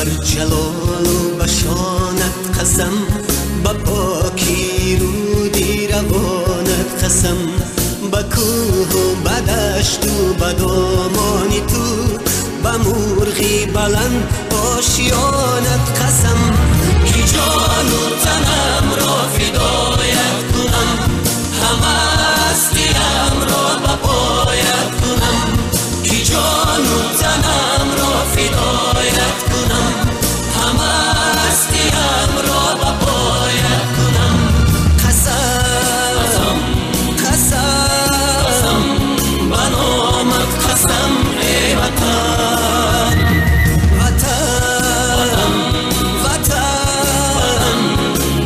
جلال و بشانت قسم، با پاکی رودی روانت قسم، با کوه و با دشت و با دامانی تو، با مرغی بلند آشیانت قسم. کی جان و تنم را فدایت کنم، همه هستیم را به پایت کنم. کی جان و تنم را فدایت کنم، همه هستیم را به پایت کنم. قسم قسم به نامت قسم ای وطن، وطن وطن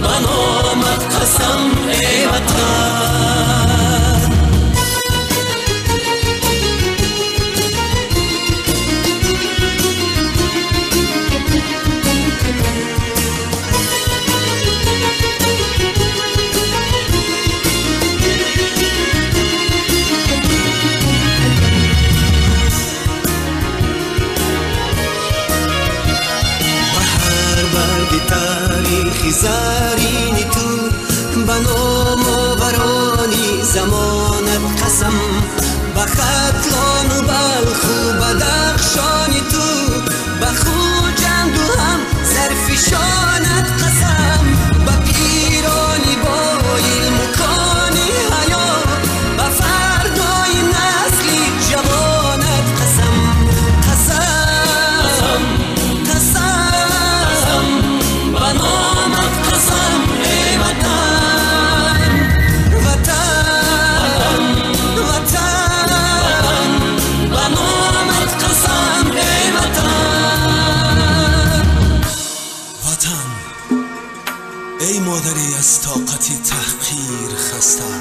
به نامت قسم ای وطن. تاریخی زرینی تو، به نام آورانی زمانت قسم، به ختلان و بلخ و بدخشانی تو، به خوجند و هم زرفشانت قسم، به پیرانی با علم و کان حیا، به فردای نسلی جوانت قسم. قسم قسم به نامت قسم ای وطن، وطن وطن به نامت قسم ای وطن. وطن ای مادری از طاقتی تحقیر خسته،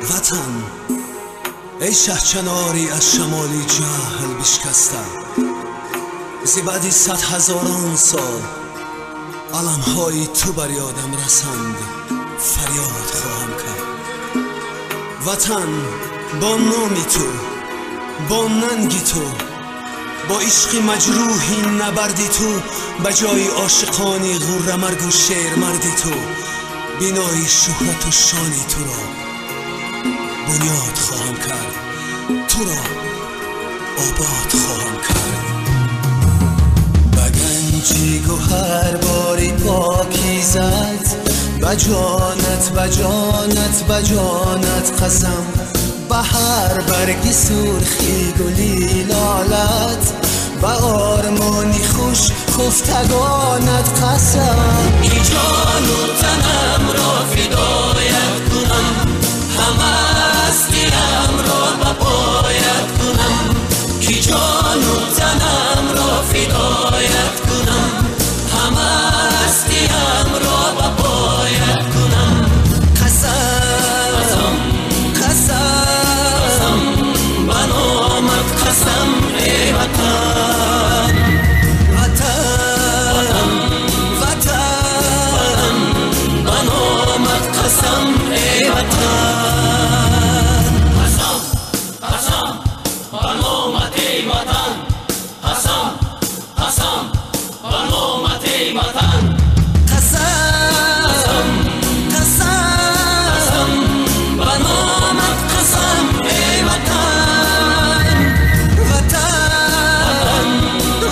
وطن ای شهچناری از شمالی جهل بشکسته، زی بعدی 100,000 سال علمهای تو بر یادم رسند، فریاد خواهم کرد. وطن با نامی تو، با ننگی تو، با عشقی مجروحی نبردی تو، به جای عاشقانی غره مرگ و شیر مردی تو، بینای شهرت و شانی تو را بنیاد خواهم کرد، تو را آباد خواهم کرد. گنجی گوهر باری پاکیزت، بجانت بجانت بجانت قسم، به هر برگی سرخی گلی لالت، به آرمانی خوش خفتگانت قسم. کی جان و تنم را فدایت کنم، همه هستیم را به پایت کنم. کی جان و تنم را فدایت کنم، همه هستیم را به پایت کنم. قسم قسم به نامت قسم ای وطن، وطن وطن به نامت قسم ای وطن. قسم قسم به نامت ای وطن، قسم قسم به نامت ای وطن. قسم قسم به نامت قسم ای وطن، وطن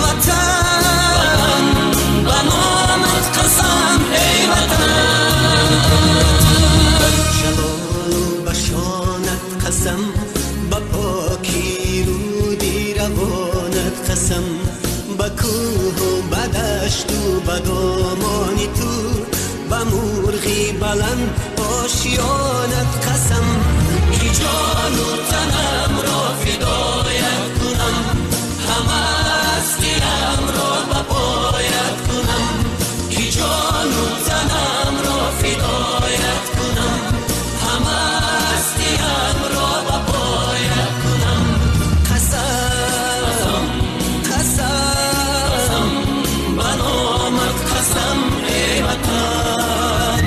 وطن به نامت قسم ای وطن. جلال و بشانت قسم، با پاکی رودی روانت قسم، با کوه و با دشت و با دامانی تو، با مرغی بلند آشیانت قسم. کی جان و تنم را فدایت کنم، همه هستیم را به پایت کنم. کی جان و تنم را فدایت کنم، همه هستیم را به پایت کنم. قسم قسم به نامت قسم ای وطن،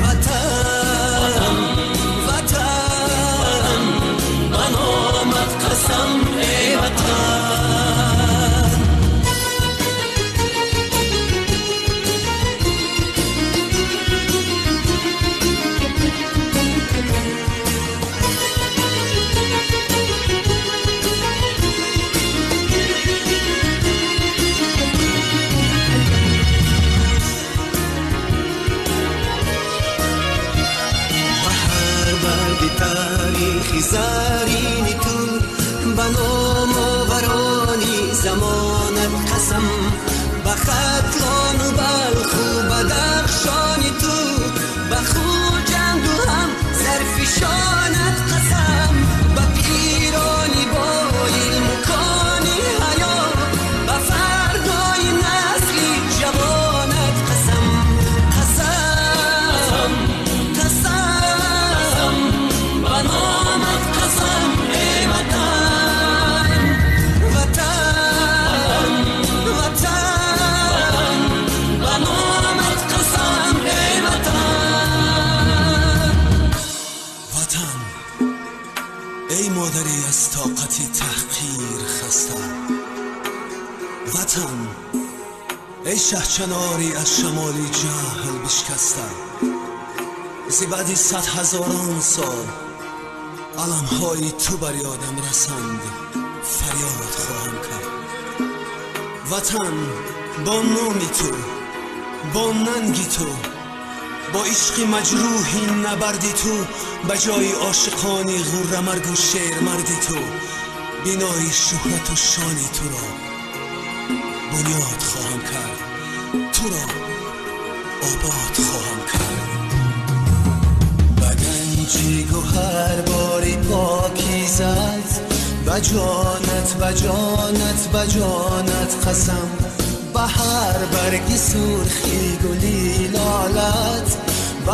وطن وطن به نامت قسم به ختلان و بلخو بدخشانی تو به خوجند و هم زرفشانت قسم به پیرانی با علم کانی حیا به فردای نسلی جوانت قسم قسم قسم به نامت قسم ای وطن وطن وطن به نامت قسم ای وطن وطن ای مادری از طاقتی تحقیر خسته وطن ای شهچناری از شمالی جهل بشکسته زی بعدی 100,000 سال علمهای تو بر یادم رسند فریاد خواهم کرد وطن با نامی تو با ننگی تو با عشق مجروحی نبردی تو به جای عاشقانی غره مرگ و شیر مردی تو بینای شهرت و شانی تو را بنیاد خواهم کرد تو را آباد خواهم کرد به گنجی گوهر باری پاکیزت به جانت به جانت به جانت قسم به هر برگی سرخی گلی لالت به